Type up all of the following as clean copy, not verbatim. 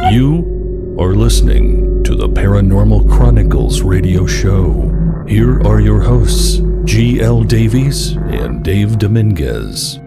You are listening to the Paranormal Chronicles radio show. Here are your hosts, G.L. Davies and Dave Dominguez.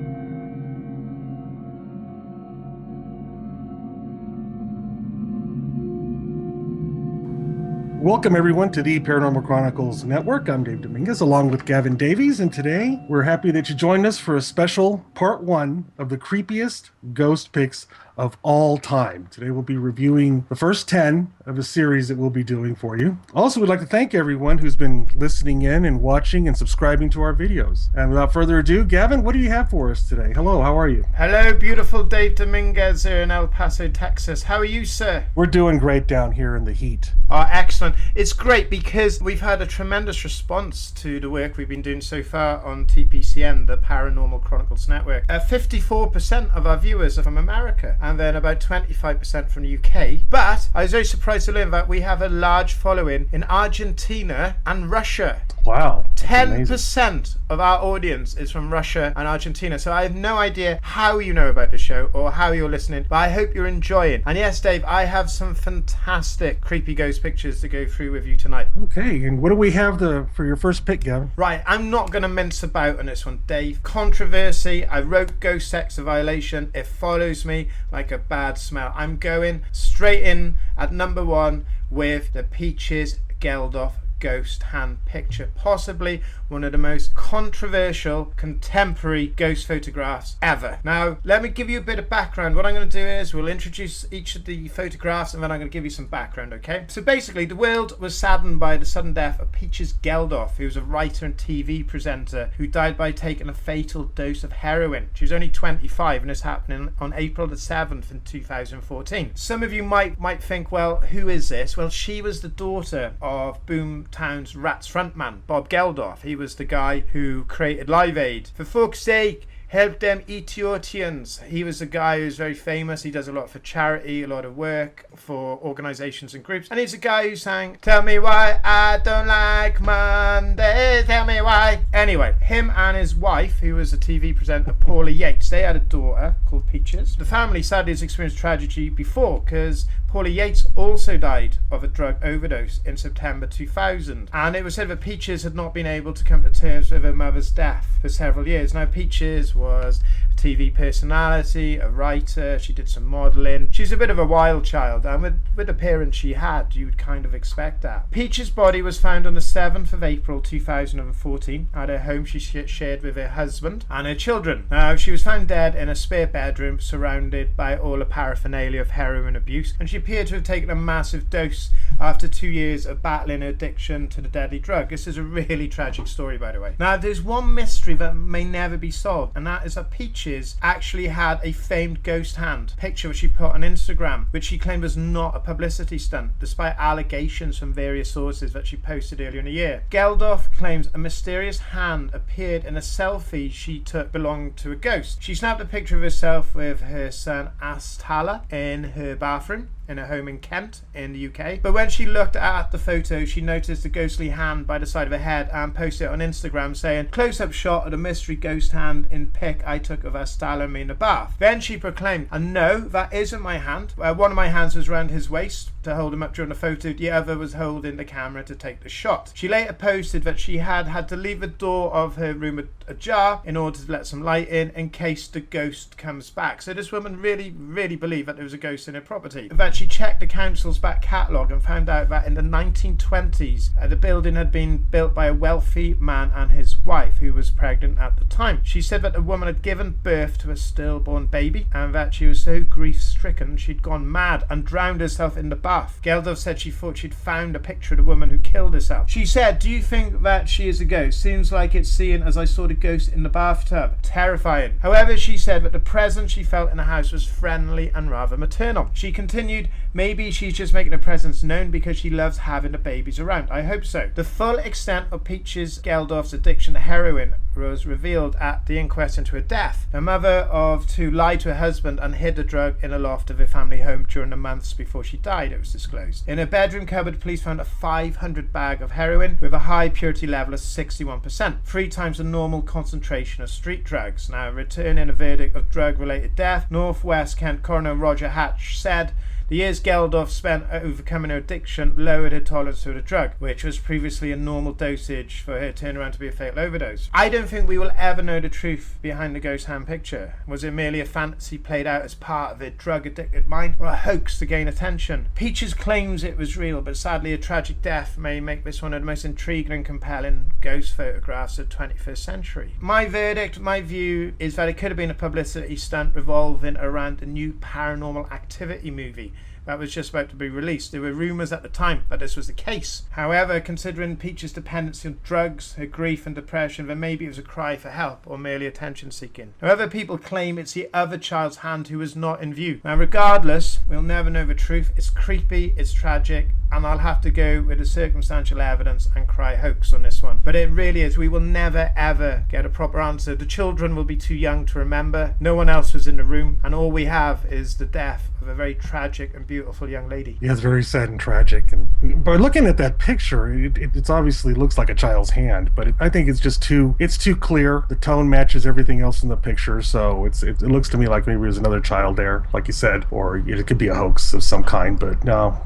Welcome, everyone, to the Paranormal Chronicles Network. I'm Dave Dominguez, along with Gavin Davies, and today we're happy that you joined us for a special part one of the creepiest ghost pics of all time. Today we'll be reviewing the first 10 of a series that we'll be doing for you. Also, we'd like to thank everyone who's been listening in and watching and subscribing to our videos. And without further ado, Gavin, what do you have for us today? Hello, how are you? Hello, beautiful Dave Dominguez here in El Paso, Texas. How are you, sir? We're doing great down here in the heat. Oh, excellent. It's great because we've had a tremendous response to the work we've been doing so far on Tpcn, the Paranormal Chronicles Network. 54% of our viewers are from America, and then about 25% from the UK. But I was very surprised to learn that we have a large following in Argentina and Russia. Wow. 10% of our audience is from Russia and Argentina. So I have no idea how you know about the show or how you're listening, but I hope you're enjoying. And yes, Dave, I have some fantastic creepy ghost pictures to go through with you tonight. Okay, and what do we have for your first pick, Gavin? Right, I'm not going to mince about on this one, Dave. Controversy. I wrote Ghost Sex a Violation. It follows me like a bad smell. I'm going straight in at number one with the Peaches Geldof ghost hand picture, possibly one of the most controversial contemporary ghost photographs ever. Now, let me give you a bit of background. What I'm going to do is we'll introduce each of the photographs and then I'm going to give you some background, okay? So basically, the world was saddened by the sudden death of Peaches Geldof, who was a writer and TV presenter who died by taking a fatal dose of heroin. She was only 25 and this happened on April the 7th in 2014. Some of you might think, well, who is this? Well, she was the daughter of Boomtown's Rats frontman, Bob Geldof. He was the guy who created Live Aid. For fuck's sake, help them Ethiopians. He was a guy who's very famous. He does a lot for charity, a lot of work for organizations and groups. And he's a guy who sang, "Tell me why I don't like Monday, tell me why." Anyway, him and his wife, who was a TV presenter, Paula Yates, they had a daughter called Peaches. The family sadly has experienced tragedy before because Paula Yates also died of a drug overdose in September 2000. And it was said that Peaches had not been able to come to terms with her mother's death for several years. Now, Peaches was a TV personality, a writer, she did some modelling. She's a bit of a wild child, and with the parents she had, you would kind of expect that. Peaches' body was found on the 7th of April 2014 at her home she shared with her husband and her children. Now, she was found dead in a spare bedroom surrounded by all the paraphernalia of heroin abuse, and she appeared to have taken a massive dose after 2 years of battling her addiction to the deadly drug. This is a really tragic story, by the way. Now, there's one mystery that may never be solved, and that is that Peaches actually had a famed ghost hand picture which she put on Instagram, which she claimed was not a publicity stunt, despite allegations from various sources that she posted earlier in the year. Geldof claims a mysterious hand appeared in a selfie she took belonging to a ghost. She snapped a picture of herself with her son Astala in her bathroom in a home in Kent in the UK. But when she looked at the photo, she noticed a ghostly hand by the side of her head and posted it on Instagram saying, "Close-up shot of the mystery ghost hand in pic I took of Astala in the bath." Then she proclaimed, "And no, that isn't my hand. One of my hands was around his waist to hold him up during the photo. The other was holding the camera to take the shot." She later posted that she had to leave the door of her room ajar in order to let some light in case the ghost comes back. So this woman really believed that there was a ghost in her property. In fact, she checked the council's back catalogue and found out that in the 1920s, the building had been built by a wealthy man and his wife, who was pregnant at the time. She said that the woman had given birth to a stillborn baby and that she was so grief-stricken she'd gone mad and drowned herself in the bath. Geldof said she thought she'd found a picture of the woman who killed herself. She said, "Do you think that she is a ghost? Seems like it's seeing as I saw the ghost in the bathtub. Terrifying." However, she said that the presence she felt in the house was friendly and rather maternal. She continued, "Maybe she's just making her presence known because she loves having the babies around. I hope so." The full extent of Peaches Geldof's addiction to heroin was revealed at the inquest into her death. The mother of two lied to her husband and hid the drug in a loft of her family home during the months before she died, it was disclosed. In her bedroom cupboard, police found a 500 bag of heroin with a high purity level of 61%, 3 times the normal concentration of street drugs. Now, returning a verdict of drug-related death, Northwest Kent coroner Roger Hatch said, The years Geldof spent overcoming her addiction lowered her tolerance to the drug, which was previously a normal dosage for her to turn around to be a fatal overdose. I don't think we will ever know the truth behind the ghost hand picture. Was it merely a fantasy played out as part of a drug-addicted mind, or a hoax to gain attention? Peaches claims it was real, but sadly a tragic death may make this one of the most intriguing and compelling ghost photographs of the 21st century. My verdict, my view, is that it could have been a publicity stunt revolving around a new Paranormal Activity movie that was just about to be released. There were rumours at the time that this was the case. However, considering Peach's dependency on drugs, her grief and depression, then maybe it was a cry for help or merely attention seeking. However, people claim it's the other child's hand who was not in view. Now regardless, we'll never know the truth. It's creepy, it's tragic, and I'll have to go with the circumstantial evidence and cry hoax on this one. But it really is. We will never ever get a proper answer. The children will be too young to remember. No one else was in the room, and all we have is the death of a very tragic and beautiful young lady. Yeah, it's very sad and tragic. And by looking at that picture, it obviously looks like a child's hand, but I think it's just too clear. The tone matches everything else in the picture, so it looks to me like maybe there's another child there, like you said, or it could be a hoax of some kind. But no,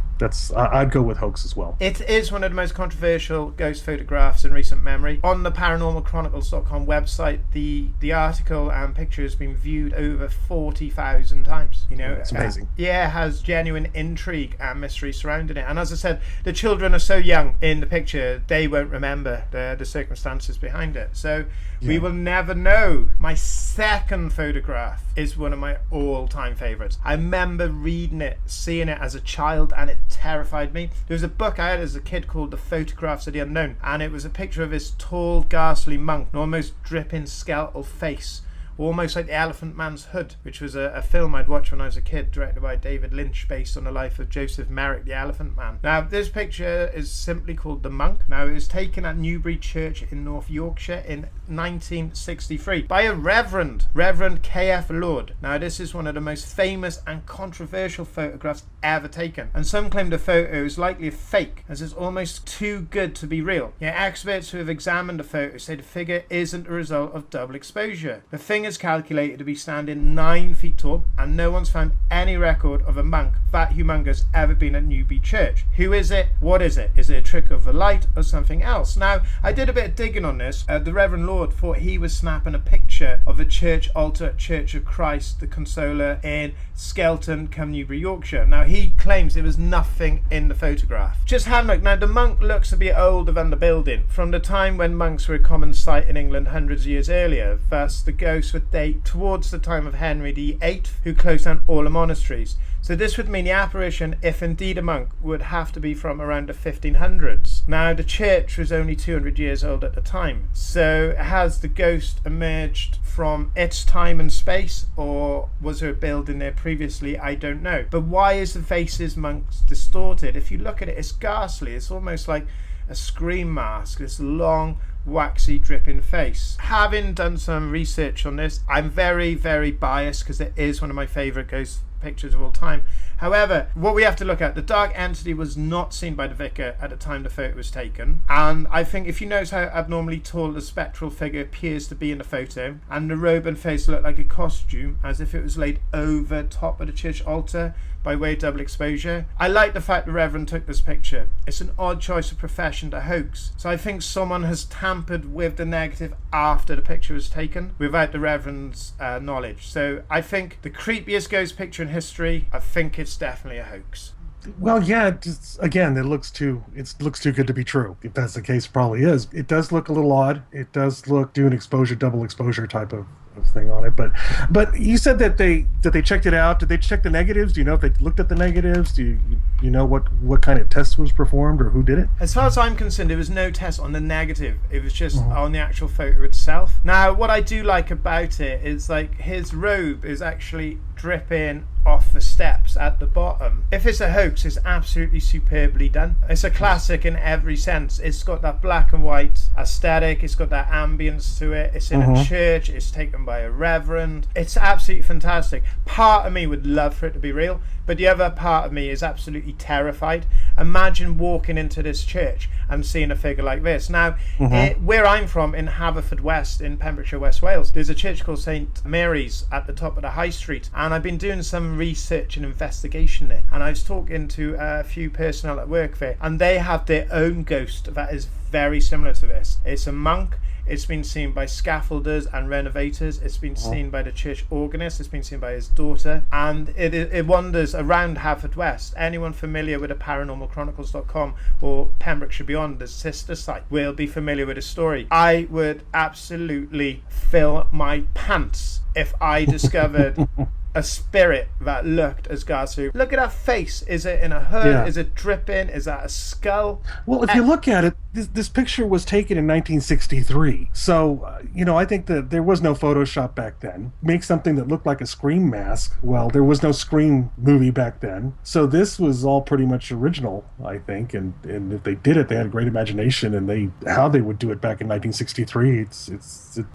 I'd go with hoax as well. It is one of the most controversial ghost photographs in recent memory. On the paranormalchronicles.com website, the article and picture has been viewed over 40,000 times. You know, it's amazing. It has genuine intrigue and mystery surrounding it. And as I said, the children are so young in the picture, they won't remember the circumstances behind it. So we will never know. My second photograph is one of my all-time favorites. I remember reading it, seeing it as a child, and it terrified me. There was a book I had as a kid called The Photographs of the Unknown, and it was a picture of this tall, ghastly monk, an almost dripping skeletal face, almost like the Elephant Man's Hood, which was a film I'd watched when I was a kid, directed by David Lynch, based on the life of Joseph Merrick, the Elephant Man. Now, this picture is simply called The Monk. Now, it was taken at Newbury Church in North Yorkshire in 1963 by a Reverend K.F. Lord. Now, this is one of the most famous and controversial photographs ever taken, and some claim the photo is likely a fake, as it's almost too good to be real. Yet experts who have examined the photo say the figure isn't a result of double exposure. The thing is calculated to be standing 9 feet tall, and no one's found any record of a monk that humongous ever been at Newbury Church. Who is it? What is it? Is it a trick of the light or something else? Now, I did a bit of digging on this. The Reverend Lord thought he was snapping a picture of the church altar at Church of Christ the Consoler in Skelton, Newbury, Yorkshire. Now, he claims there was nothing in the photograph. Just have a look. Now, the monk looks a bit older than the building, from the time when monks were a common sight in England hundreds of years earlier. Thus, the ghost would date towards the time of Henry VIII, who closed down all the monasteries. So this would mean the apparition, if indeed a monk, would have to be from around the 1500s. Now, the church was only 200 years old at the time. So has the ghost emerged from its time and space, or was there a building there previously? I don't know. But why is the faces monks distorted? If you look at it, it's ghastly. It's almost like a scream mask, this long, waxy, dripping face. Having done some research on this, I'm very, very biased because it is one of my favourite ghost pictures of all time. However, what we have to look at, the dark entity was not seen by the vicar at the time the photo was taken, and I think if you notice how abnormally tall the spectral figure appears to be in the photo, and the robe and face look like a costume, as if it was laid over top of the church altar by way of double exposure. I like the fact the Reverend took this picture. It's an odd choice of profession to hoax, so I think someone has tampered with the negative after the picture was taken without the Reverend's knowledge. So I think the creepiest ghost picture in history, I think it's definitely a hoax. Well, yeah, again, it looks too good to be true. If that's the case, it probably is. It does look a little odd. It does look double exposure type of thing on it. But you said that they checked it out. Did they check the negatives? Do you know if they looked at the negatives? Do you know what kind of test was performed or who did it? As far as I'm concerned, there was no test on the negative. It was just on the actual photo itself. Now, what I do like about it is like his robe is actually dripping off the steps at the bottom. If it's a hoax, it's absolutely superbly done. It's a classic in every sense. It's got that black and white aesthetic. It's got that ambience to it. It's in a church. It's taken by a reverend. It's absolutely fantastic. Part of me would love for it to be real, but the other part of me is absolutely terrified. Imagine walking into this church and seeing a figure like this. Now, where I'm from, in Haverfordwest, in Pembrokeshire, West Wales, there's a church called St Mary's at the top of the high street, and I've been doing some research and investigation there, and I was talking to a few personnel at work there, and they have their own ghost that is very similar to this. It's a monk. It's been seen by scaffolders and renovators. It's been seen by the church organist. It's been seen by his daughter. And it wanders around Haverfordwest. Anyone familiar with the paranormalchronicles.com or Pembrokeshire Beyond, the sister site, will be familiar with the story. I would absolutely fill my pants if I discovered a spirit that looked as Garsu. Look at that face. Is it in a hood? Yeah. Is it dripping? Is that a skull? Well, if you look at it, this picture was taken in 1963. So, I think that there was no Photoshop back then. Make something that looked like a Scream mask. Well, there was no Scream movie back then. So this was all pretty much original, I think. And if they did it, they had a great imagination. And how they would do it back in 1963,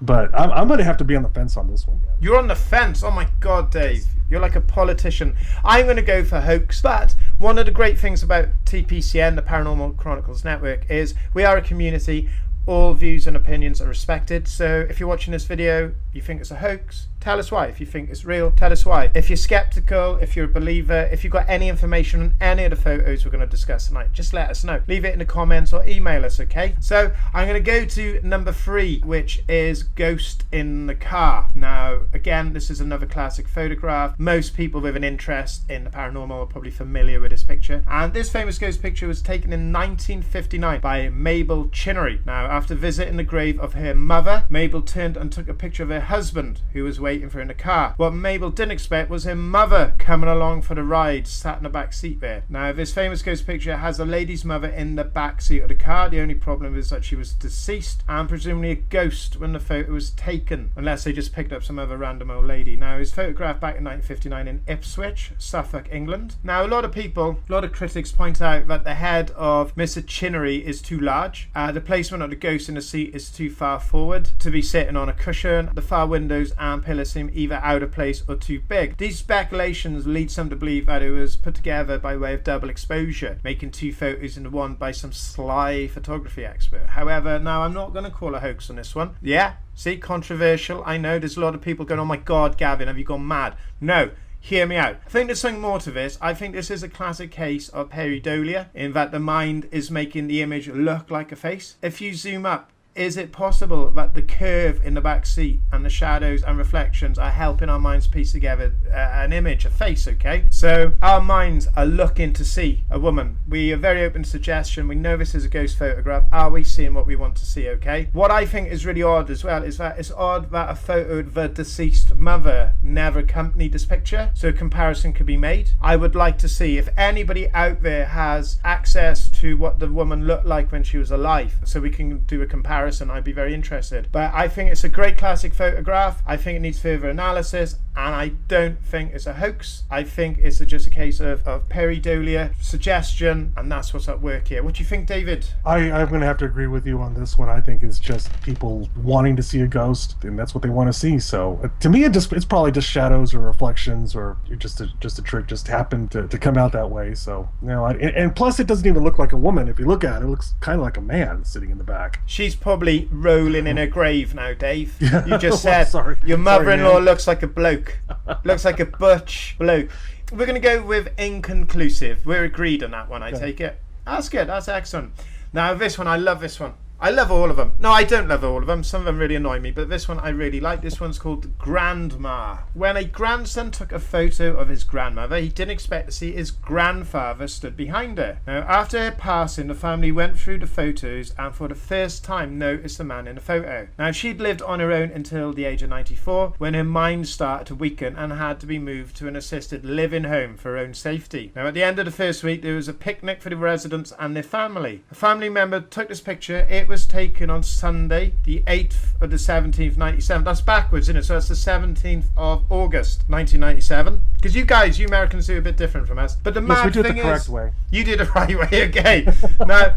but I'm going to have to be on the fence on this one, guys. You're on the fence? Oh my God, Dave. You're like a politician. I'm going to go for hoax. But one of the great things about TPCN, the Paranormal Chronicles Network, is we are a community. All views and opinions are respected. So if you're watching this video, you think it's a hoax, tell us why. If you think it's real, tell us why. If you're skeptical, if you're a believer, if you've got any information on any of the photos we're going to discuss tonight, just let us know. Leave it in the comments or email us, okay? So I'm going to go to number 3, which is Ghost in the Car. Now, again, this is another classic photograph. Most people with an interest in the paranormal are probably familiar with this picture. And this famous ghost picture was taken in 1959 by Mabel Chinnery. Now, after visiting the grave of her mother, Mabel turned and took a picture of her husband, who was waiting for her in the car. What Mabel didn't expect was her mother coming along for the ride, sat in the back seat there. Now, this famous ghost picture has a lady's mother in the back seat of the car. The only problem is that she was deceased and presumably a ghost when the photo was taken, unless they just picked up some other random old lady. Now, it was photographed back in 1959 in Ipswich, Suffolk, England. Now, a lot of critics point out that the head of Mr. Chinnery is too large. The placement of the ghost in the seat is too far forward to be sitting on a cushion. The far windows and pillars seem either out of place or too big. These speculations lead some to believe that it was put together by way of double exposure, making 2 photos into one by some sly photography expert. However, now I'm not going to call a hoax on this one. Yeah, see, controversial. I know there's a lot of people going, oh my God, Gavin, have you gone mad? No. Hear me out. I think there's something more to this. I think this is a classic case of pareidolia, in that the mind is making the image look like a face. If you zoom up, is it possible that the curve in the back seat and the shadows and reflections are helping our minds piece together an image, a face, okay? So our minds are looking to see a woman. We are very open to suggestion. We know this is a ghost photograph. Are we seeing what we want to see, okay? What I think is really odd as well is that it's odd that a photo of the deceased mother never accompanied this picture, so a comparison could be made. I would like to see if anybody out there has access to what the woman looked like when she was alive, so we can do a comparison. I'd be very interested. But I think it's a great classic photograph. I think it needs further analysis, and I don't think it's a hoax. I think it's just a case of pareidolia, suggestion, and that's what's at work here. What do you think, David? I'm going to have to agree with you on this one. I think it's just people wanting to see a ghost, and that's what they want to see. So to me, it's probably just shadows or reflections, or just a trick just happened to come out that way. So and plus it doesn't even look like a woman. If you look at it, it looks kind of like a man sitting in the back. She's probably rolling in her grave now, Dave. Yeah. You just said Sorry. your mother-in-law Sorry, looks like a bloke. Looks like a butch bloke. We're going to go with inconclusive. We're agreed on that one, I take it. That's good. That's excellent. Now, this one, I love this one. I love all of them. No, I don't love all of them. Some of them really annoy me, but this one I really like. This one's called Grandma. When a grandson took a photo of his grandmother, he didn't expect to see his grandfather stood behind her. Now, after her passing, the family went through the photos and for the first time noticed the man in the photo. Now, she'd lived on her own until the age of 94, when her mind started to weaken and had to be moved to an assisted living home for her own safety. Now, at the end of the first week, there was a picnic for the residents and their family. A family member took this picture. It was taken on Sunday, the 8th of the 17th, 97. That's backwards, isn't it? So that's the 17th of August, 1997. Because you Americans do a bit different from us. But the mad thing is, we do it the correct way. You did it right way, okay. Now,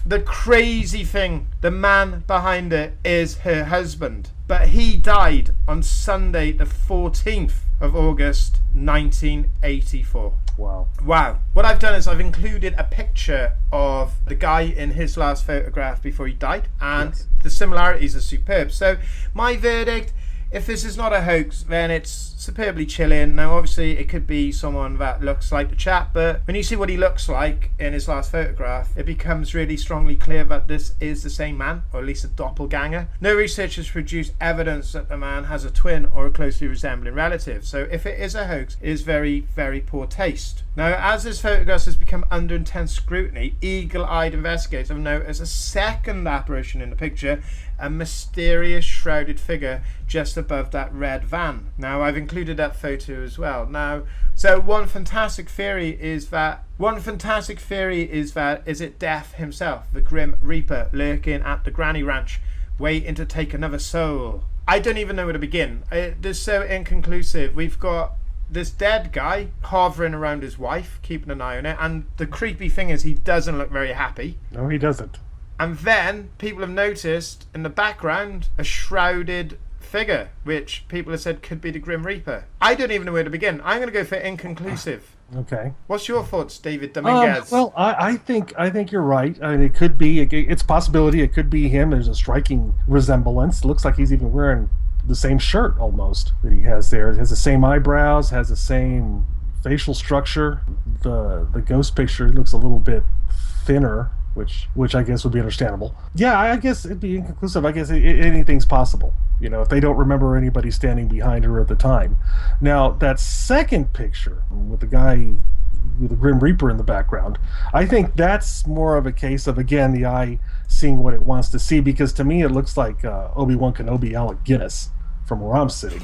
the crazy thing, the man behind it is her husband. But he died on Sunday, the 14th of August, 1984. Wow. Wow. What I've done is I've included a picture of the guy in his last photograph before he died, and Yes. the similarities are superb. So my verdict, if this is not a hoax, then it's superbly chilling. Now, obviously, it could be someone that looks like the chap, but when you see what he looks like in his last photograph, it becomes really strongly clear that this is the same man, or at least a doppelganger. No research has produced evidence that the man has a twin or a closely resembling relative. So if it is a hoax, it is very, very poor taste. Now, as this photograph has become under intense scrutiny, eagle-eyed investigators have noticed a second apparition in the picture, a mysterious shrouded figure just above that red van. Now, I've included that photo as well. Now, so one fantastic theory is that is it Death himself, the Grim Reaper, lurking at the Granny Ranch, waiting to take another soul? I don't even know where to begin. It's so inconclusive. We've got this dead guy hovering around his wife, keeping an eye on it, and the creepy thing is he doesn't look very happy. No, he doesn't. And then people have noticed in the background a shrouded figure, which people have said could be the Grim Reaper. I don't even know where to begin. I'm going to go for inconclusive. Okay. What's your thoughts, David Dominguez? Well, I think you're right. I mean, it could be. It's a possibility. It could be him. There's a striking resemblance. It looks like he's even wearing the same shirt almost that he has there. It has the same eyebrows. Has the same facial structure. The ghost picture looks a little bit thinner, which I guess would be understandable. Yeah, I guess it'd be inconclusive. I guess anything's possible, if they don't remember anybody standing behind her at the time. Now, that second picture with the guy with the Grim Reaper in the background, I think that's more of a case of, again, the eye seeing what it wants to see, because to me it looks like Obi-Wan Kenobi Alec Guinness from where I'm sitting.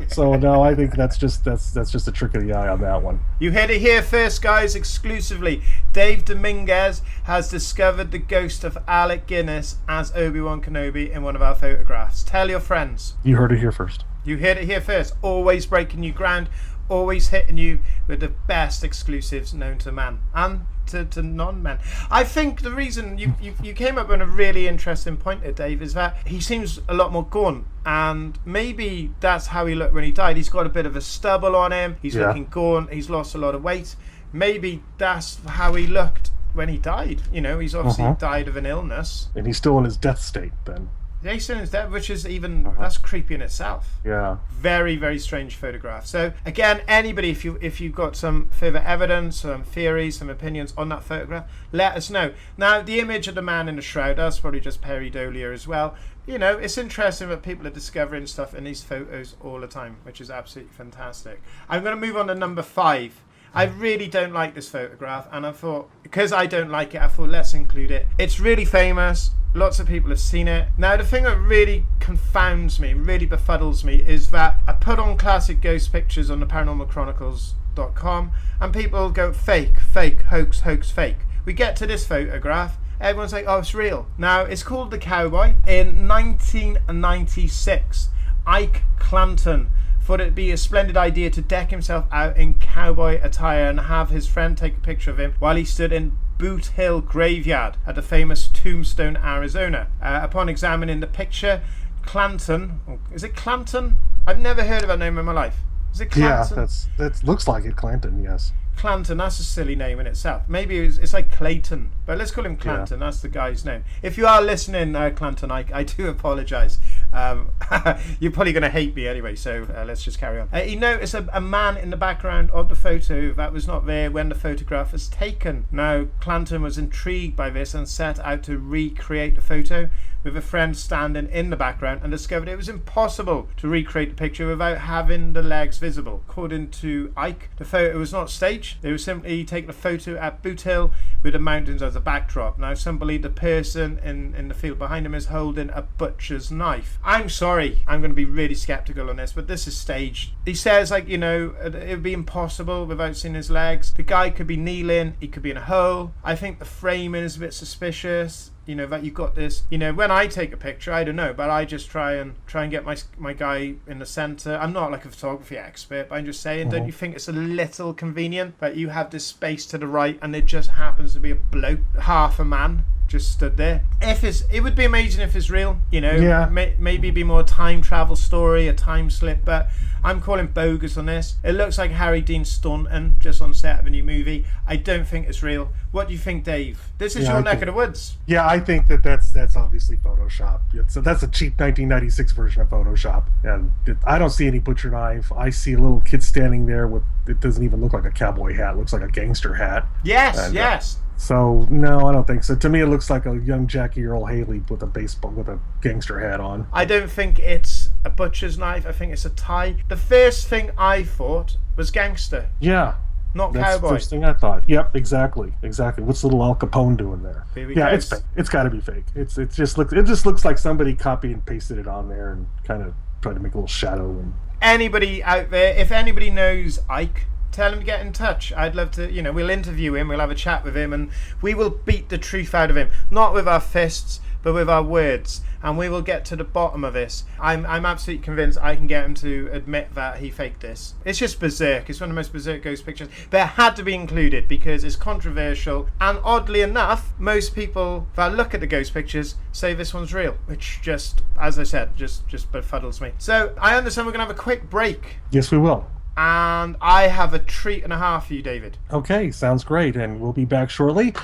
So no, I think that's just a trick of the eye on that one. You heard it here first, guys, exclusively. Dave Dominguez has discovered the ghost of Alec Guinness as Obi-Wan Kenobi in one of our photographs. Tell your friends. You heard it here first. You heard it here first. Always breaking new ground, always hitting you with the best exclusives known to man and to non-men. I think the reason you came up with a really interesting point there, Dave, is that he seems a lot more gaunt, and maybe that's how he looked when he died. He's got a bit of a stubble on him. He's looking gaunt. He's lost a lot of weight. Maybe that's how he looked when he died. He's obviously died of an illness, and he's still in his death state then. Jason is dead, which is even that's creepy in itself. Yeah. Very, very strange photograph. So again, anybody, if you've got some further evidence, some theories, some opinions on that photograph, let us know. Now, the image of the man in the shroud, that's probably just pareidolia as well. It's interesting that people are discovering stuff in these photos all the time, which is absolutely fantastic. I'm going to move on to number 5. I really don't like this photograph, and I thought, because I don't like it, I thought let's include it. It's really famous. Lots of people have seen it. Now, the thing that really confounds me, really befuddles me, is that I put on classic ghost pictures on the ParanormalChronicles.com, and people go fake, hoax, fake. We get to this photograph, everyone's like, oh, it's real. Now, it's called The Cowboy. In 1996, Ike Clanton thought it'd be a splendid idea to deck himself out in cowboy attire and have his friend take a picture of him while he stood in Boot Hill Graveyard at the famous Tombstone, Arizona. Upon examining the picture, Clanton, is it Clanton? I've never heard of that name in my life. Is it Clanton? Yeah, that looks like it, Clanton, yes. Clanton, that's a silly name in itself. Maybe it's like Clayton, but let's call him Clanton. Yeah. That's the guy's name. If you are listening, Clanton, I do apologise. You're probably going to hate me anyway, so let's just carry on. He noticed a man in the background of the photo that was not there when the photograph was taken. Now, Clanton was intrigued by this and set out to recreate the photo with a friend standing in the background, and discovered it was impossible to recreate the picture without having the legs visible. According to Ike, the photo was not staged. They were simply taking a photo at Boot Hill with the mountains as a backdrop. Now, some believe the person in the field behind him is holding a butcher's knife. I'm sorry, I'm going to be really skeptical on this, but this is staged. He says, it would be impossible without seeing his legs. The guy could be kneeling, he could be in a hole. I think the framing is a bit suspicious. That you've got this, when I take a picture, I don't know, but I just try and get my guy in the center. I'm not like a photography expert, but I'm just saying, don't you think it's a little convenient that you have this space to the right and it just happens to be a bloke, half a man, just stood there. It would be amazing if it's real, Yeah. Maybe be more a time travel story, a time slip, but I'm calling bogus on this. It looks like Harry Dean Staunton just on set of a new movie. I don't think it's real. What do you think, Dave? This is your neck of the woods. Yeah, I think that's obviously Photoshop. So that's a cheap 1996 version of Photoshop, and I don't see any butcher knife. I see a little kid standing there with, it doesn't even look like a cowboy hat. It looks like a gangster hat. Yes. So no, I don't think so. To me, it looks like a young Jackie Earl Haley with a gangster hat on. I don't think it's a butcher's knife. I think it's a tie. The first thing I thought was gangster. Yeah. Not That's cowboy. the first thing I thought. Yep, exactly. What's little Al Capone doing there? It's fake. It's got to be fake. It just looks like somebody copied and pasted it on there and kind of tried to make a little shadow. And anybody out there, if anybody knows Ike, tell him to get in touch. I'd love to, we'll interview him, we'll have a chat with him, and we will beat the truth out of him. Not with our fists, but with our words. And we will get to the bottom of this. I'm absolutely convinced I can get him to admit that he faked this. It's just berserk. It's one of the most berserk ghost pictures. But it had to be included because it's controversial. And oddly enough, most people that look at the ghost pictures say this one's real. Which just, as I said, just befuddles me. So I understand we're going to have a quick break. Yes, we will. And I have a treat and a half for you, David. Okay, sounds great. And we'll be back shortly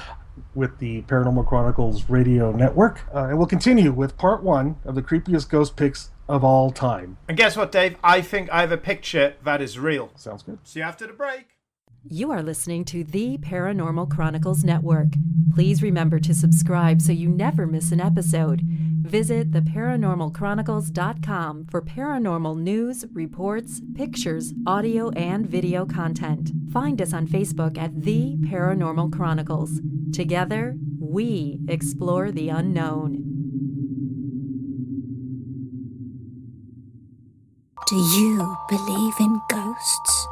with the Paranormal Chronicles Radio Network. And we'll continue with part 1 of the creepiest ghost pics of all time. And guess what, Dave? I think I have a picture that is real. Sounds good. See you after the break. You are listening to the Paranormal Chronicles Network. Please remember to subscribe so you never miss an episode. Visit theparanormalchronicles.com for paranormal news, reports, pictures, audio, and video content. Find us on Facebook at The Paranormal Chronicles. Together, we explore the unknown. Do you believe in ghosts?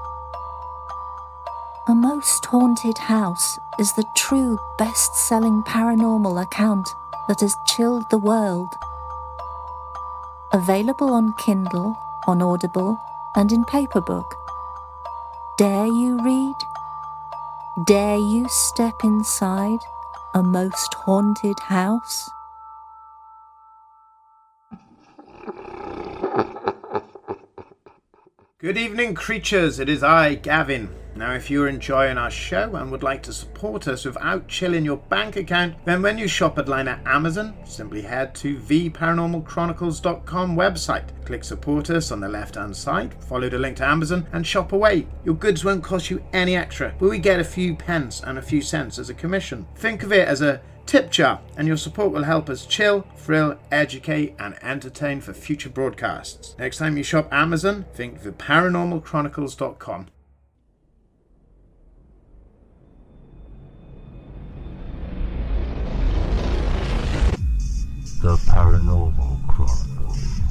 A Most Haunted House is the true best-selling paranormal account that has chilled the world. Available on Kindle, on Audible, and in paperback. Dare you read? Dare you step inside a most haunted house? Good evening, creatures. It is I, Gavin. Now, if you're enjoying our show and would like to support us without chilling your bank account, then when you shop online at Amazon, simply head to theparanormalchronicles.com website. Click support us on the left-hand side, follow the link to Amazon, and shop away. Your goods won't cost you any extra, but we get a few pence and a few cents as a commission. Think of it as a tip jar, and your support will help us chill, thrill, educate, and entertain for future broadcasts. Next time you shop Amazon, think theparanormalchronicles.com. The Paranormal Chronicles.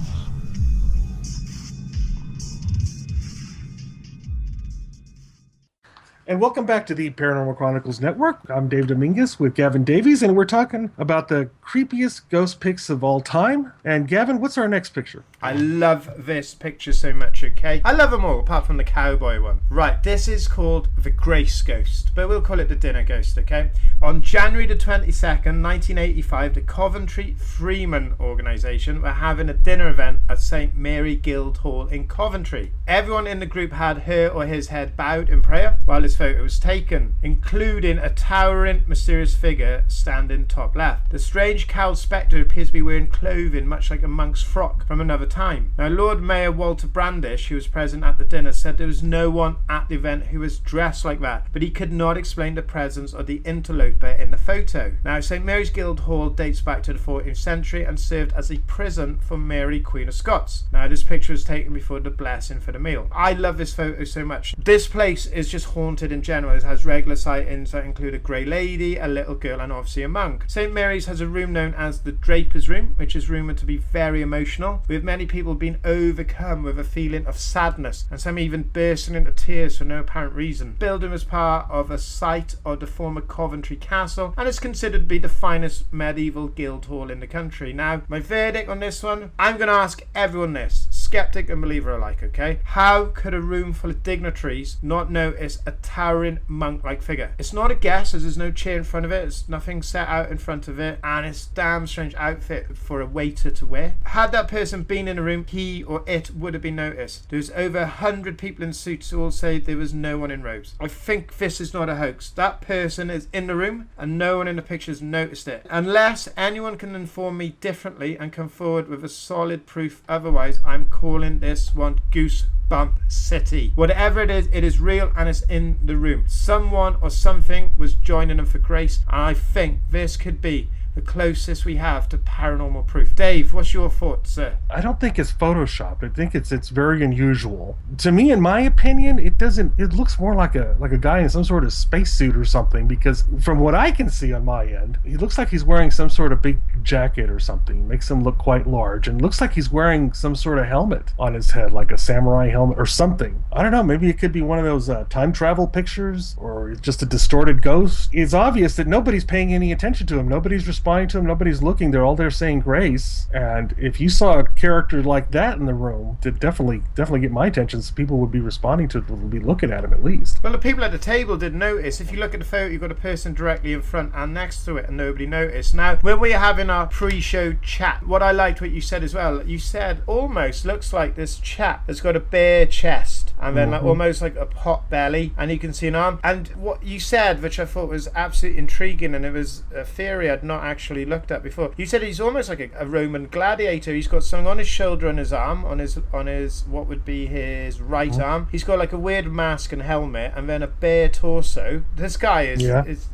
And welcome back to the Paranormal Chronicles Network. I'm Dave Dominguez with Gavin Davies, and we're talking about the creepiest ghost pics of all time. And Gavin, what's our next picture? I love this picture so much, okay? I love them all, apart from the cowboy one. Right, this is called the Grace Ghost, but we'll call it the Dinner Ghost, okay? On January the 22nd, 1985, the Coventry Freeman organisation were having a dinner event at St. Mary Guildhall in Coventry. Everyone in the group had her or his head bowed in prayer while this photo was taken, including a towering, mysterious figure standing top left. The strange cowled spectre appears to be wearing clothing much like a monk's frock from another time. Now, Lord Mayor Walter Brandish, who was present at the dinner, said there was no one at the event who was dressed like that, but he could not explain the presence of the interloper in the photo. Now, St. Mary's Guildhall dates back to the 14th century and served as a prison for Mary, Queen of Scots. Now, this picture was taken before the blessing for the meal. I love this photo so much. This place is just haunted in general. It has regular sightings that include a grey lady, a little girl, and obviously a monk. St. Mary's has a room known as the Draper's Room, which is rumoured to be very emotional, with many people being overcome with a feeling of sadness, and some even bursting into tears for no apparent reason. The building was part of a site of the former Coventry Castle, and is considered to be the finest medieval guild hall in the country. Now, my verdict on this one, I'm going to ask everyone this. skeptic and believer alike, okay? How could a room full of dignitaries not notice a towering monk-like figure? It's not a guess, as there's no chair in front of it, there's nothing set out in front of it, and it's a damn strange outfit for a waiter to wear. Had that person been in the room, he or it would have been noticed. There's over 100 people in suits who all say there was no one in robes. I think this is not a hoax. That person is in the room and no one in the pictures noticed it. Unless anyone can inform me differently and come forward with a solid proof otherwise, I'm calling this one Goosebump City. Whatever it is real and it's in the room. Someone or something was joining them for grace, and I think this could be the closest we have to paranormal proof. Dave, what's your thoughts, sir? I don't think it's photoshopped. I think it's very unusual. To me, in my opinion, it looks more like a guy in some sort of spacesuit or something, because from what I can see on my end, he looks like he's wearing some sort of big jacket or something. Makes him look quite large, and looks like he's wearing some sort of helmet on his head, like a samurai helmet or something. I don't know, maybe it could be one of those time travel pictures, or just a distorted ghost. It's obvious that nobody's paying any attention to him. Nobody's responding to him, nobody's looking. They're all there saying grace. And if you saw a character like that in the room, to definitely get my attention, so people would be responding to it, would be looking at him at least. Well, the people at the table did notice. If you look at the photo, you've got a person directly in front and next to it, and nobody noticed. Now, when we were having our pre-show chat, what I liked what you said as well, you said almost looks like this chap has got a bare chest and then like almost like a pot belly, and you can see an arm. And what you said, which I thought was absolutely intriguing, and it was a theory I'd not actually looked at before. You said he's almost like a Roman gladiator. He's got something on his shoulder and his arm, on his what would be his right arm. He's got like a weird mask and helmet, and then a bare torso. This guy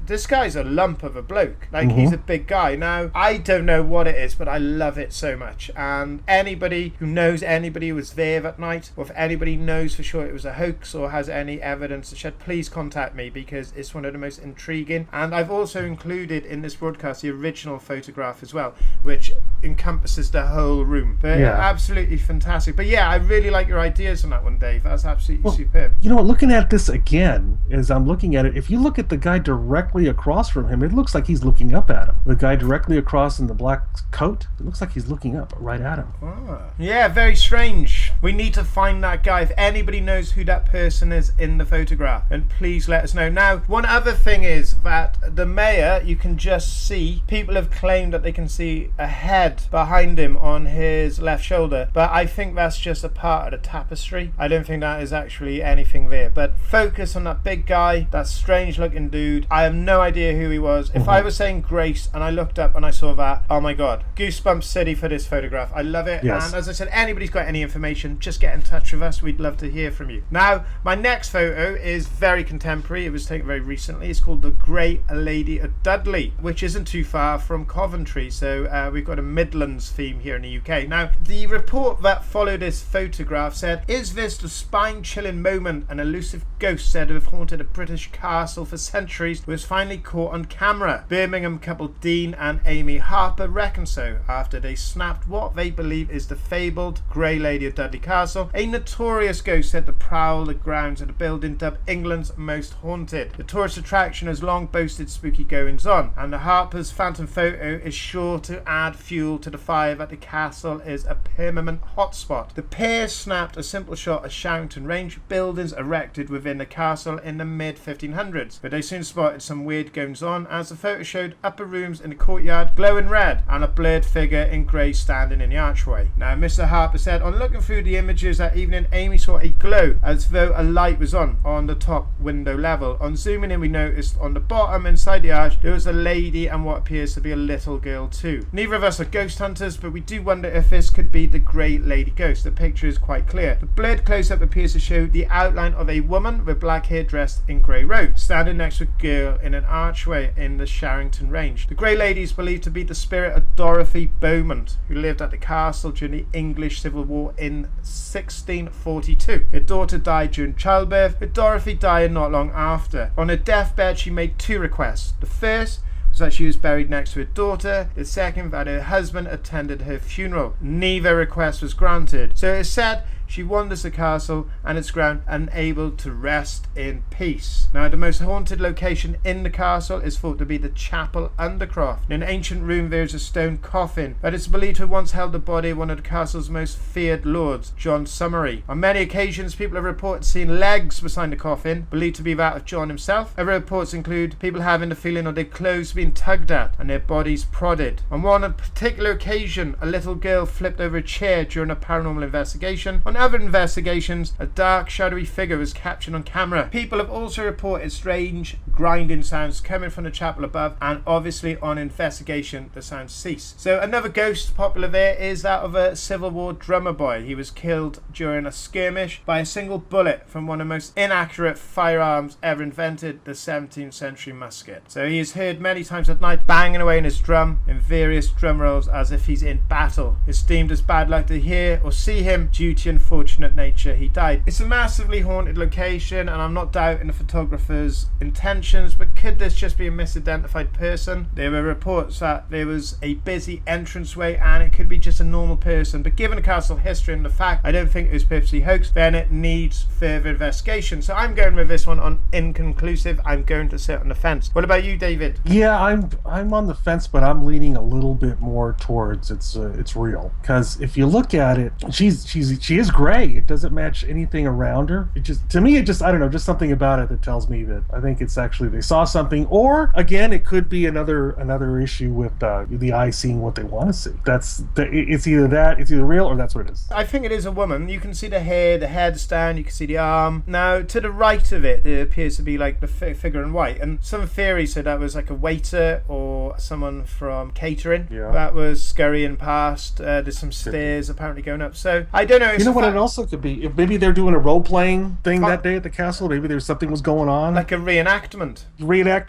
this guy's a lump of a bloke. Like he's a big guy. Now I don't know what it is, but I love it so much. And anybody who knows anybody who was there that night, or if anybody knows for sure it was a hoax or has any evidence to shed, please contact me, because it's one of the most intriguing. And I've also included in this broadcast the original photograph as well, which encompasses the whole room. But absolutely fantastic. But yeah, I really like your ideas on that one, Dave. That's absolutely superb. You know what, looking at this again, as I'm looking at it, if you look at the guy directly across from him, it looks like he's looking up at him. The guy directly across in the black coat, it looks like he's looking up right at him. Yeah, very strange. We need to find that guy. If anybody knows who that person is in the photograph, then please let us know. Now, one other thing is that the mayor, you can just see, people have claimed that they can see a head behind him on his left shoulder, but I think that's just a part of the tapestry. I don't think that is actually anything there. But focus on that big guy, that strange looking dude. I have no idea who he was. If I was saying grace and I looked up and I saw that, oh my god, Goosebump City for this photograph. I love it. Yes. And as I said, anybody's got any information, just get in touch with us. We'd love to hear from you. Now, my next photo is very contemporary. It was taken very recently. It's called The Grey Lady of Dudley, which isn't too far from Coventry. So we've got a Midlands theme here in the UK. Now, the report that followed this photograph said, is this the spine-chilling moment an elusive ghost said to have haunted a British castle for centuries was finally caught on camera? Birmingham couple Dean and Amy Harper reckon so after they snapped what they believe is the fabled Grey Lady of Dudley Castle, a notorious ghost said to prowl the grounds of the building dubbed England's most haunted. The tourist attraction has long boasted spooky goings on, and the Harper's phantom photo is sure to add fuel to the fire that the castle is a permanent hotspot. The pair snapped a simple shot of Sharrington Range, buildings erected within the castle in the mid-1500s, but they soon spotted some weird goings on as the photo showed upper rooms in the courtyard glowing red and a blurred figure in grey standing in the archway. Now, Mr. Harper said, on looking through the images that evening, Amy saw a glow as though a light was on the top window level. On zooming in, we noticed on the bottom inside the arch there was a lady and what appears to be a little girl too. Neither of us are ghost hunters, but we do wonder if this could be the Grey Lady ghost. The picture is quite clear. The blurred close-up appears to show the outline of a woman with black hair dressed in grey robes, standing next to a girl in an archway in the Sharrington Range. The Grey Lady is believed to be the spirit of Dorothy Beaumont, who lived at the castle during the English Civil War in 1642. Her daughter died during childbirth, with Dorothy dying not long after. On her deathbed, she made two requests. The first was that she was buried next to her daughter. The second, that her husband attended her funeral. Neither request was granted. So it is said she wanders the castle and its ground, unable to rest in peace. Now, the most haunted location in the castle is thought to be the chapel undercroft. In an ancient room, there is a stone coffin that is believed to have once held the body of one of the castle's most feared lords, John Summery. On many occasions, people have reported seeing legs beside the coffin, believed to be that of John himself. Other reports include people having the feeling of their clothes being tugged at and their bodies prodded. On one particular occasion, a little girl flipped over a chair during a paranormal investigation. On other investigations, a dark, shadowy figure was captured on camera. People have also reported strange grinding sounds coming from the chapel above, and obviously on investigation, the sounds cease. So another ghost popular there is that of a Civil War drummer boy. He was killed during a skirmish by a single bullet from one of the most inaccurate firearms ever invented, the 17th century musket. So he is heard many times at night banging away in his drum in various drum rolls as if he's in battle. It's deemed as bad luck to hear or see him due to unfortunate nature he died. It's a massively haunted location, and I'm not doubting the photographer's intentions, but could this just be a misidentified person? There were reports that there was a busy entranceway and it could be just a normal person, but given the castle history and the fact I don't think it was purposely hoaxed, then it needs further investigation. So I'm going with this one on inconclusive. I'm going to sit on the fence. What about you, David? Yeah, I'm on the fence, but I'm leaning a little bit more towards it's real. Because if you look at it, she is gray. It doesn't match anything around her. It just, to me, I don't know, just something about it that tells me that I think it's actually they saw something, or again, it could be another issue with the eye seeing what they want to see. It's either real or that's what it is. I think it is a woman. You can see the hair, the head's down, you can see the arm. Now, to the right of it, there appears to be like the figure in white, and some theories said that was like a waiter or someone from catering that was scurrying past. There's some stairs apparently going up. So I don't know. You know what it also could be? If maybe they're doing a role-playing thing that day at the castle. Maybe there's something was going on. Like a reenactment.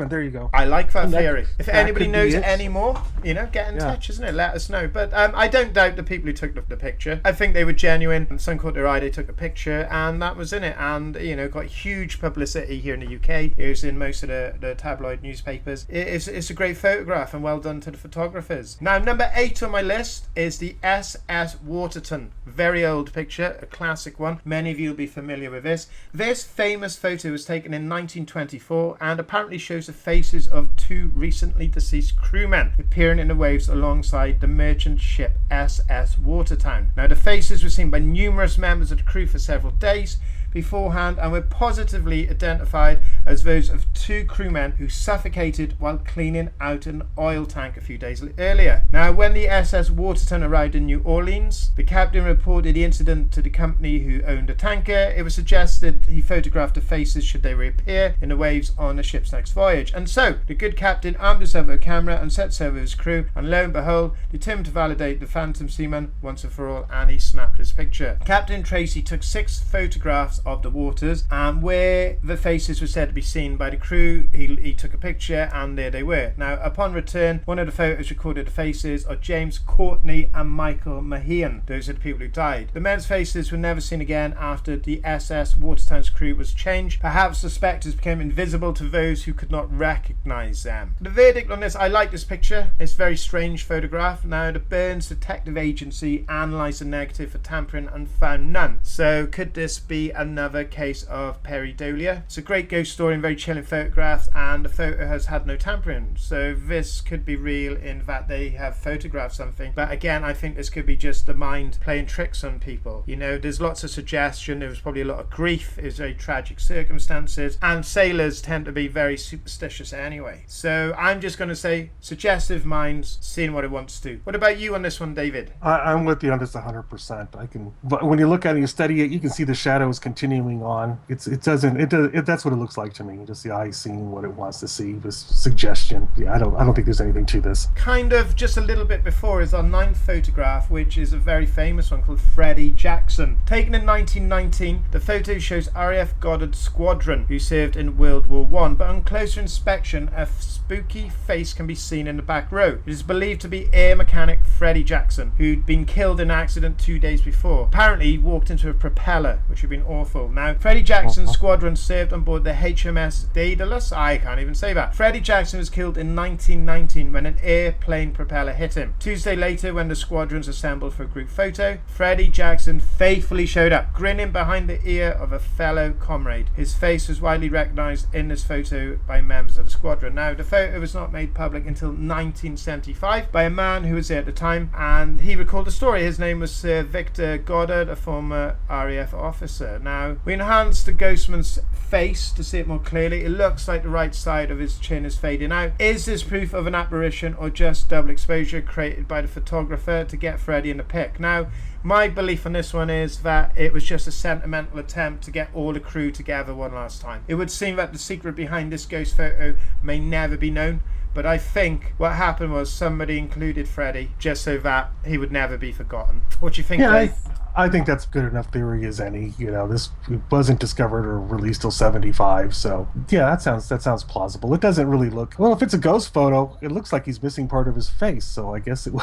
There you go. I like that theory. If anybody knows any more, get in touch, isn't it? Let us know. But I don't doubt the people who took the picture. I think they were genuine, and some caught their eye, they took a picture, and that was in it. And, got huge publicity here in the UK. It was in most of the tabloid newspapers. It's a great photograph, and well done to the photographers. Now, number 8 on my list is the SS Waterton. Very old picture, a classic one. Many of you will be familiar with this. This famous photo was taken in 1924 and apparently shows the faces of 2 recently deceased crewmen appearing in the waves alongside the merchant ship SS Watertown. Now, the faces were seen by numerous members of the crew for several days beforehand and were positively identified as those of 2 crewmen who suffocated while cleaning out an oil tank a few days earlier. Now, when the SS Waterton arrived in New Orleans, the captain reported the incident to the company who owned the tanker. It was suggested he photographed the faces should they reappear in the waves on the ship's next voyage. And so, the good captain armed himself with a camera and set sail with his crew, and lo and behold, determined to validate the phantom seaman once and for all, and he snapped his picture. Captain Tracy took 6 photographs of the waters, and where the faces were said to be seen by the crew, he took a picture, and there they were. Now, upon return, one of the photos recorded the faces of James Courtney and Michael Mahan. Those are the people who died. The men's faces were never seen again after the SS Watertown's crew was changed. Perhaps the spectres became invisible to those who could not recognize them. The verdict on this, I like this picture. It's a very strange photograph. Now, the Burns Detective Agency analysed the negative for tampering and found none. So, could this be another case of pareidolia? It's a great ghost story and very chilling photographs, and the photo has had no tampering. So, this could be real in that they have photographed something. But again, I think this could be just the mind playing tricks on people. There's lots of suggestion. There was probably a lot of grief. It was very tragic circumstances, and sailors tend to be very superstitious anyway. So I'm just going to say suggestive minds seeing what it wants to. What about you on this one, David? I'm with you on this 100%. But when you look at it, you study it, you can see the shadows continuing on. That's what it looks like to me. Just the eye seeing what it wants to see. This suggestion. Yeah, I don't think there's anything to this. Kind of just a little bit before is our 9th photograph, which is a very famous one called Freddie Jackson. Taken in 1919, the photo shows RAF Goddard Squadron, who served in World War I, but on closer inspection, a spooky face can be seen in the back row. It is believed to be air mechanic Freddie Jackson, who'd been killed in an accident 2 days before. Apparently, he walked into a propeller, which had been awful. Now, Freddie Jackson's squadron served on board the HMS Daedalus. I can't even say that. Freddie Jackson was killed in 1919 when an airplane propeller hit him. Tuesday later, when the squadrons assembled for a group photo, Freddie Jackson faithfully showed up, grinning behind the ear of a fellow comrade. His face was widely recognized in this photo by members of the squadron. Now, the photo was not made public until 1975 by a man who was there at the time, and he recalled the story. His name was Sir Victor Goddard, a former RAF officer. Now, we enhanced the ghostman's face to see it more clearly. It looks like the right side of his chin is fading out. Is this proof of an apparition or just double exposure created by the photographer to get Freddie in the pic? Now, my belief on this one is that it was just a sentimental attempt to get all the crew together one last time. It would seem that the secret behind this ghost photo may never be known, but I think what happened was somebody included Freddie just so that he would never be forgotten. What do you think, Dave? I think that's good enough theory as any. You know, this wasn't discovered or released till 75, so yeah, that sounds plausible. It doesn't really look well. If it's a ghost photo, it looks like he's missing part of his face, so I guess it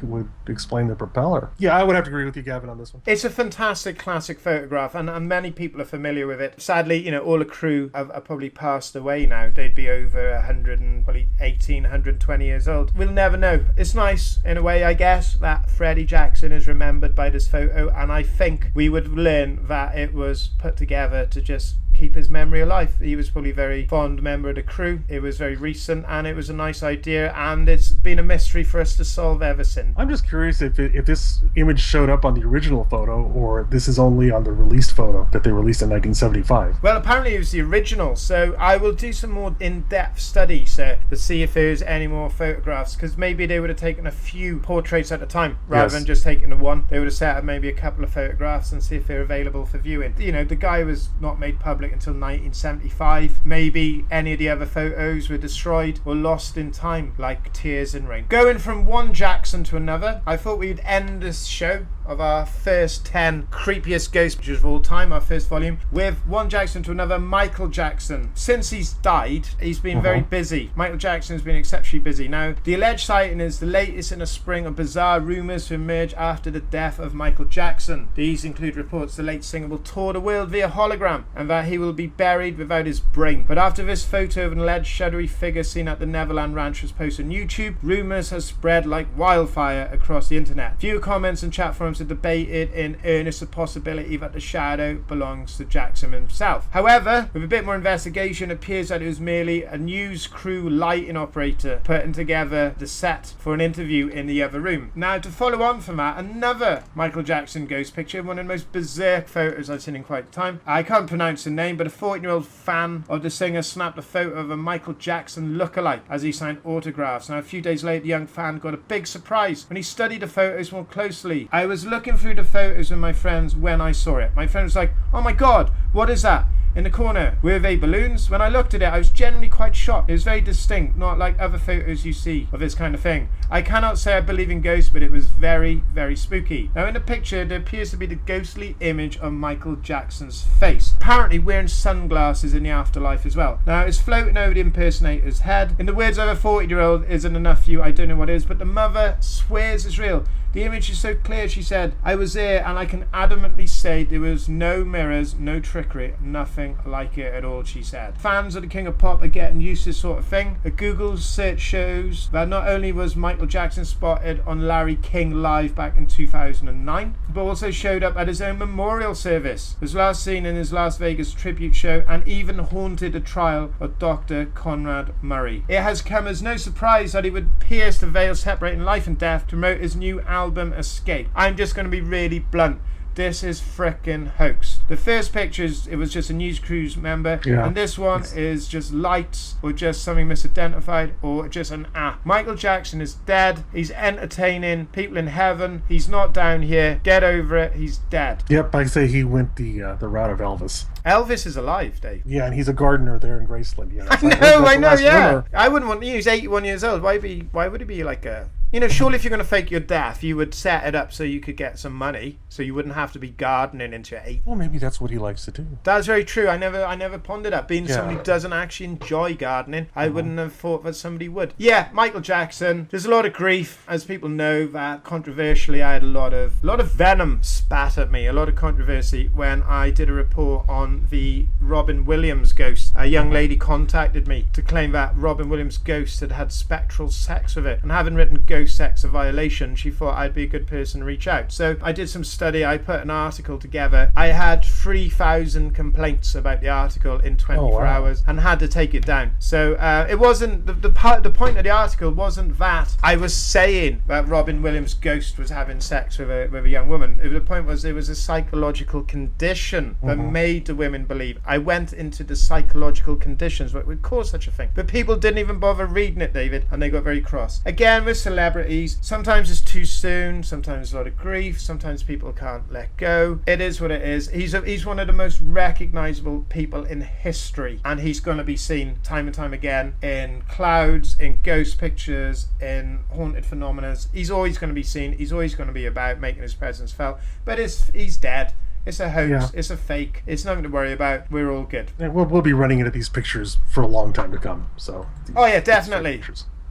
would explain the propeller. Yeah, I would have to agree with you, Gavin, on this one. It's a fantastic classic photograph, and many people are familiar with it. Sadly, you know, all the crew have probably passed away now. They'd be over 100 and probably 18, 120 years old. We'll never know. It's nice in a way, I guess, that Freddie Jackson is remembered by this photo. And I think we would learn that it was put together to just keep his memory alive. He was probably a very fond member of the crew. It was very recent and it was a nice idea, and it's been a mystery for us to solve ever since. I'm just curious if this image showed up on the original photo or this is only on the released photo that they released in 1975. Well, apparently it was the original, so I will do some more in-depth study, sir, to see if there's any more photographs, because maybe they would have taken a few portraits at a time rather than just taking the one. They would have set up maybe a couple of photographs and see if they're available for viewing. You know, the guy was not made public until 1975. Maybe any of the other photos were destroyed or lost in time, like Tears in Rain. Going from one Jackson to another, I thought we'd end this show of our first 10 creepiest ghost pictures of all time, our first volume, with one Jackson to another, Michael Jackson. Since he's died, he's been very busy. Michael Jackson's been exceptionally busy. Now, the alleged sighting is the latest in a spring of bizarre rumours to emerge after the death of Michael Jackson. These include reports the late singer will tour the world via hologram and that he will be buried without his brain. But after this photo of an alleged shadowy figure seen at the Neverland Ranch was posted on YouTube, rumours have spread like wildfire across the internet. Few comments and chat forums have debated in earnest the possibility that the shadow belongs to Jackson himself. However, with a bit more investigation, it appears that it was merely a news crew lighting operator putting together the set for an interview in the other room. Now, to follow on from that, another Michael Jackson ghost picture, one of the most berserk photos I've seen in quite a time. I can't pronounce the name, but a 14-year-old fan of the singer snapped a photo of a Michael Jackson lookalike as he signed autographs. Now, a few days later, the young fan got a big surprise when he studied the photos more closely. I was looking through the photos with my friends when I saw it. My friend was like, "Oh my god, what is that?" In the corner, were they balloons? When I looked at it, I was genuinely quite shocked. It was very distinct, not like other photos you see of this kind of thing. I cannot say I believe in ghosts, but it was very, very spooky. Now in the picture, there appears to be the ghostly image of Michael Jackson's face, apparently wearing sunglasses in the afterlife as well. Now it's floating over the impersonator's head. In the words of a 40-year-old, isn't enough for you, I don't know what is, but the mother swears it's real. The image is so clear, she said. I was there and I can adamantly say there was no mirrors, no trickery, nothing like it at all, she said. Fans of the King of Pop are getting used to this sort of thing. A Google search shows that not only was Michael Jackson spotted on Larry King Live back in 2009, but also showed up at his own memorial service. Was last seen in his Las Vegas tribute show and even haunted the trial of Dr. Conrad Murray. It has come as no surprise that he would pierce the veil separating life and death to promote his new album Escape. I'm just going to be really blunt. This is frickin' hoax. The first pictures, it was just a news cruise member, and this one is just lights or just something misidentified or just an app. Michael Jackson is dead. He's entertaining people in heaven. He's not down here. Get over it. He's dead. Yep, I say he went the route of Elvis. Elvis is alive, Dave. Yeah, and he's a gardener there in Graceland. You know, I know, yeah. I wouldn't want. He's 81 years old. Why would he be like a You know, surely if you're going to fake your death, you would set it up so you could get some money, so you wouldn't have to be gardening into your 80s. Well, maybe that's what he likes to do. That's very true. I never pondered that. Being somebody who doesn't actually enjoy gardening, I wouldn't have thought that somebody would. Yeah, Michael Jackson. There's a lot of grief, as people know, that controversially I had a lot of venom spat at me, a lot of controversy when I did a report on the Robin Williams ghost. A young lady contacted me to claim that Robin Williams' ghost had spectral sex with it, and having written Ghost Sex a Violation, she thought I'd be a good person to reach out. So I did some study, I put an article together. I had 3,000 complaints about the article in 24 hours and had to take it down. So it wasn't the point of the article wasn't that I was saying that Robin Williams' ghost was having sex with a young woman. The point was there was a psychological condition that made the women believe. I went into the psychological conditions that would cause such a thing, but people didn't even bother reading it, David, and they got very cross. Again, with celebrities, sometimes it's too soon, sometimes a lot of grief, sometimes people can't let go. It is what it is. He's one of the most recognizable people in history, and he's going to be seen time and time again in clouds, in ghost pictures, in haunted phenomena. He's always going to be seen. He's always going to be about making his presence felt, but he's dead. It's a hoax. It's a fake. It's nothing to worry about. We're all good. And we'll be running into these pictures for a long time to come. So. Oh yeah, definitely.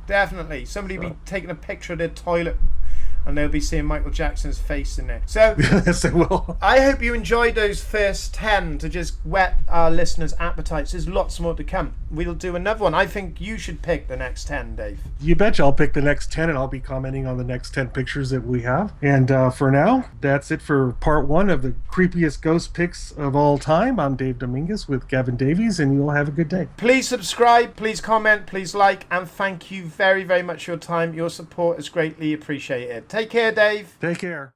Definitely. Somebody be taking a picture of their toilet and they'll be seeing Michael Jackson's face in there. So yes, they will. I hope you enjoyed those first 10 to just whet our listeners' appetites. There's lots more to come. We'll do another one. I think you should pick the next 10, Dave. You betcha. I'll pick the next 10 and I'll be commenting on the next 10 pictures that we have. And for now, that's it for part 1 of the creepiest ghost pics of all time. I'm Dave Dominguez with Gavin Davies, and you'll have a good day. Please subscribe, please comment, please like, and thank you very, very much for your time. Your support is greatly appreciated. Take care, Dave. Take care.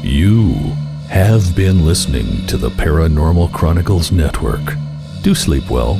You have been listening to the Paranormal Chronicles Network. Do sleep well.